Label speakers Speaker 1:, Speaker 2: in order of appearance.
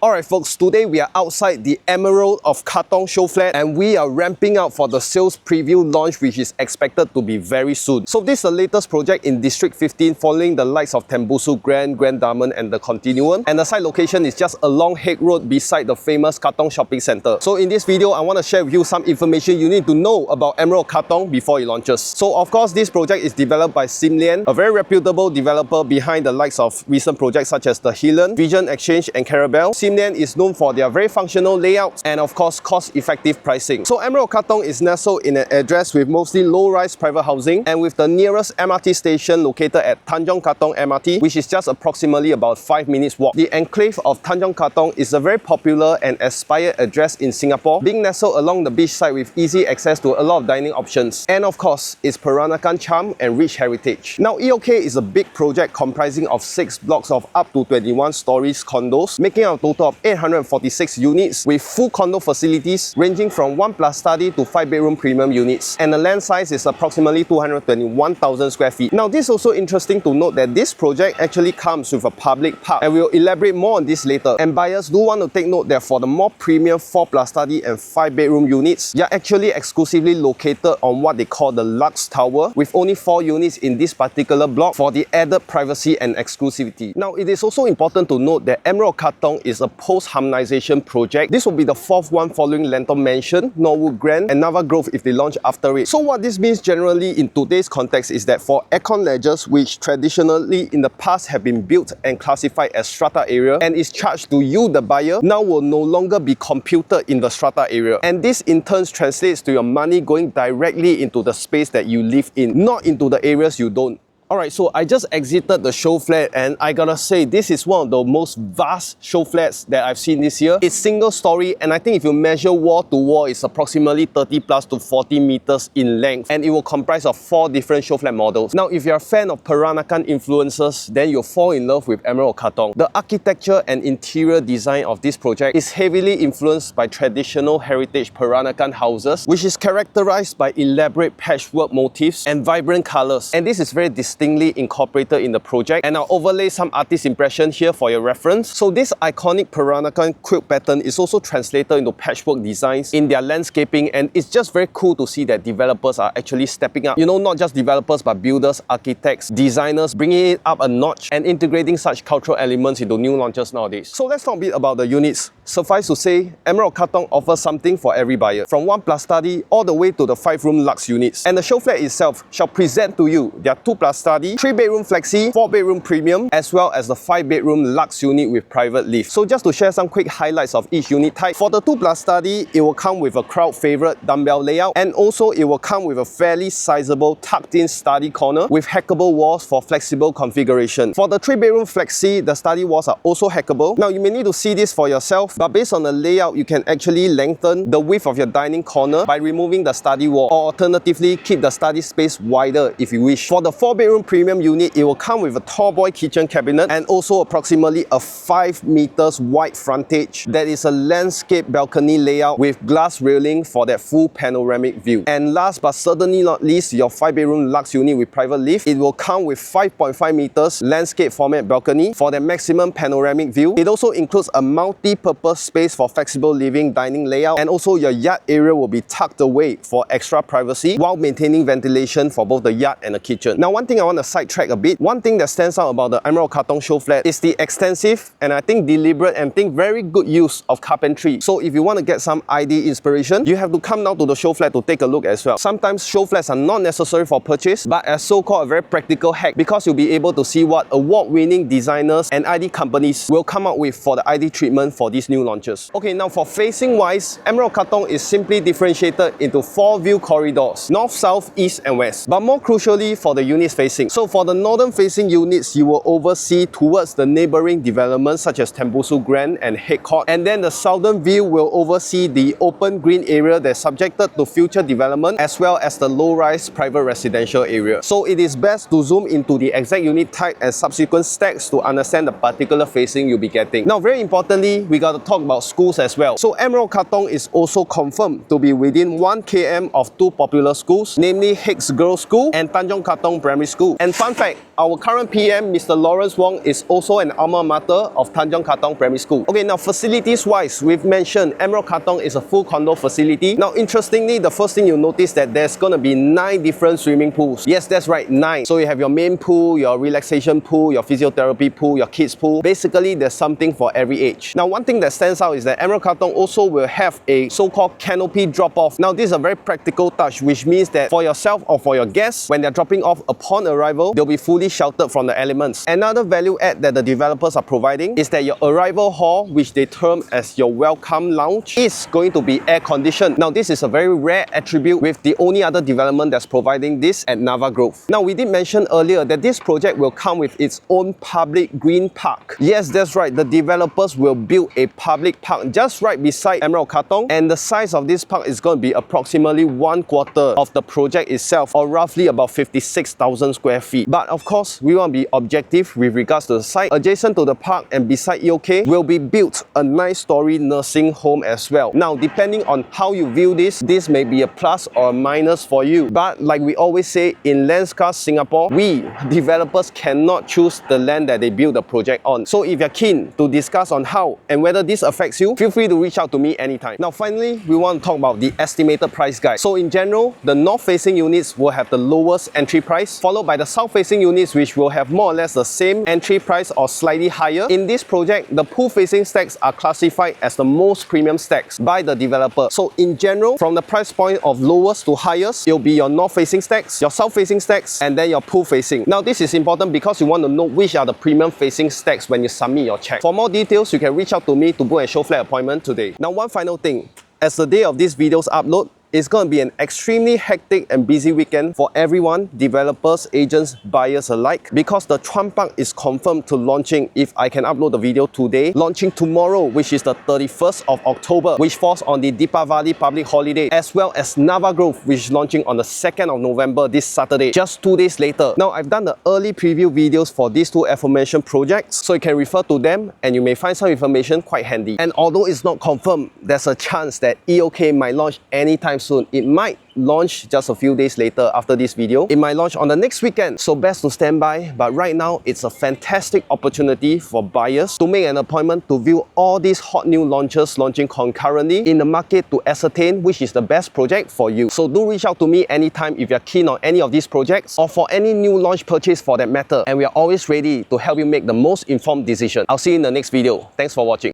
Speaker 1: Alright folks, today we are outside the Emerald of Katong show flat and we are ramping up for the sales preview launch which is expected to be very soon. So this is the latest project in District 15 following the likes of Tembusu Grand Diamond and the Continuum, and the site location is just along Hague Road beside the famous Katong shopping centre. So in this video I want to share with you some information you need to know about Emerald Katong before it launches. So of course this project is developed by Simlian, a very reputable developer behind the likes of recent projects such as the Helan, Vision Exchange and Carabel. Simlian is known for their very functional layouts and of course cost-effective pricing. So Emerald Katong is nestled in an address with mostly low-rise private housing and with the nearest MRT station located at Tanjong Katong MRT, which is just approximately about 5 minutes walk. The enclave of Tanjong Katong is a very popular and aspired address in Singapore, being nestled along the beachside with easy access to a lot of dining options and of course its Peranakan charm and rich heritage. Now EOK is a big project comprising of 6 blocks of up to 21 stories condos, making a total of 846 units with full condo facilities ranging from 1+ study to 5-bedroom premium units, and the land size is approximately 221,000 square feet. Now this is also interesting to note that this project actually comes with a public park, and we'll elaborate more on this later. And buyers do want to take note that for the more premium 4+ study and 5-bedroom units, they are actually exclusively located on what they call the Lux Tower, with only 4 units in this particular block for the added privacy and exclusivity. Now it is also important to note that Emerald Katong is a post-harmonisation project. This will be the 4th one following Lentor Mansion, Norwood Grand and Nava Grove if they launch after it. So what this means generally in today's context is that for aircon ledgers, which traditionally in the past have been built and classified as strata area and is charged to you the buyer, now will no longer be computed in the strata area. And this in turn translates to your money going directly into the space that you live in, not into the areas you don't. Alright, so I just exited the show flat and I gotta say this is one of the most vast show flats that I've seen this year. It's single story and I think if you measure wall to wall, it's approximately 30+ to 40 meters in length, and it will comprise of 4 different show flat models. Now if you're a fan of Peranakan influences, then you'll fall in love with Emerald Katong. The architecture and interior design of this project is heavily influenced by traditional heritage Peranakan houses, which is characterized by elaborate patchwork motifs and vibrant colors, and this is very distinctly incorporated in the project, and I'll overlay some artist impression here for your reference. So this iconic Peranakan quilt pattern is also translated into patchwork designs in their landscaping, and it's just very cool to see that developers are actually stepping up. You know, not just developers but builders, architects, designers, bringing it up a notch and integrating such cultural elements into new launches nowadays. So let's talk a bit about the units. Suffice to say, Emerald Katong offers something for every buyer, from 1+ study all the way to the 5-room luxe units. And the show flat itself shall present to you their 2+ study, 3-bedroom flexi, 4-bedroom premium, as well as the 5-bedroom luxe unit with private lift. So just to share some quick highlights of each unit type, for the 2+ study, it will come with a crowd favorite dumbbell layout, and also it will come with a fairly sizable tucked-in study corner with hackable walls for flexible configuration. For the 3-bedroom flexi, the study walls are also hackable. Now you may need to see this for yourself, but based on the layout, you can actually lengthen the width of your dining corner by removing the study wall, or alternatively keep the study space wider if you wish. For the 4-bedroom premium unit, it will come with a tall boy kitchen cabinet and also approximately a 5 meters wide frontage that is a landscape balcony layout with glass railing for that full panoramic view. And last but certainly not least, your 5-bedroom luxe unit with private lift, it will come with 5.5 meters landscape format balcony for the maximum panoramic view. It also includes a multi-purpose space for flexible living dining layout, and also your yard area will be tucked away for extra privacy while maintaining ventilation for both the yard and the kitchen. Now one thing I want to sidetrack a bit, one thing that stands out about the Emerald Katong show flat is the extensive and I think deliberate and very good use of carpentry. So if you want to get some ID inspiration, you have to come down to the show flat to take a look as well. Sometimes show flats are not necessary for purchase, but as so-called a very practical hack, because you'll be able to see what award-winning designers and ID companies will come up with for the ID treatment for these new launches. Okay, now for facing wise, Emerald Katong is simply differentiated into 4 view corridors: north, south, east and west. But more crucially for the units facing. So for the northern facing units, you will oversee towards the neighboring developments such as Tembusu Grand and Hague Court, and then the southern view will oversee the open green area that's subjected to future development, as well as the low-rise private residential area. So it is best to zoom into the exact unit type and subsequent stacks to understand the particular facing you'll be getting. Now very importantly, we got to talk about schools as well. So Emerald Katong is also confirmed to be within 1 km of 2 popular schools, namely Hague's Girls' School and Tanjong Katong Primary School. And fun fact, our current PM, Mr. Lawrence Wong, is also an alma mater of Tanjong Katong Primary School. Okay, now facilities-wise, we've mentioned Emerald Katong is a full condo facility. Now, interestingly, the first thing you'll notice that there's gonna be 9 different swimming pools. Yes, that's right, 9. So you have your main pool, your relaxation pool, your physiotherapy pool, your kids pool. Basically, there's something for every age. Now, one thing that stands out is that Emerald Katong also will have a so-called canopy drop-off. Now, this is a very practical touch, which means that for yourself or for your guests, when they're dropping off upon arrival, they'll be fully sheltered from the elements. Another value add that the developers are providing is that your arrival hall, which they term as your welcome lounge, is going to be air-conditioned. Now, this is a very rare attribute with the only other development that's providing this at Nava Grove. Now, we did mention earlier that this project will come with its own public green park. Yes, that's right. The developers will build a public park just right beside Emerald Katong, and the size of this park is going to be approximately 1/4 of the project itself, or roughly about 56,000 square feet. But of course, we want to be objective with regards to the site. Adjacent to the park and beside EOK will be built a 9-story nursing home as well. Now, depending on how you view this may be a plus or a minus for you. But like we always say in Landscars Singapore, we developers cannot choose the land that they build the project on. So if you're keen to discuss on how and whether this affects you, feel free to reach out to me anytime. Now, finally, we want to talk about the estimated price guide. So in general, the north-facing units will have the lowest entry price, followed by the south-facing units, which will have more or less the same entry price or slightly higher. In this project, the pool-facing stacks are classified as the most premium stacks by the developer. So in general, from the price point of lowest to highest, it'll be your north-facing stacks, your south-facing stacks, and then your pool-facing. Now, this is important because you want to know which are the premium-facing stacks when you submit your check. For more details, you can reach out to me to book a show flat appointment today. Now, one final thing. As the day of this video's upload, it's going to be an extremely hectic and busy weekend for everyone, developers, agents, buyers alike, because the Chuan Park is confirmed to launching, if I can upload the video today, launching tomorrow, which is the 31st of October, which falls on the Deepavali public holiday, as well as Nava Grove, which is launching on the 2nd of November, this Saturday, just 2 days later. Now, I've done the early preview videos for these 2 aforementioned projects, so you can refer to them and you may find some information quite handy. And although it's not confirmed, there's a chance that EOK might launch anytime soon. It might launch just a few days later after this video. It might launch on the next weekend, so best to stand by. But right now, it's a fantastic opportunity for buyers to make an appointment to view all these hot new launches launching concurrently in the market to ascertain which is the best project for you. So do reach out to me anytime if you're keen on any of these projects or for any new launch purchase for that matter. And we are always ready to help you make the most informed decision. I'll see you in the next video. Thanks for watching.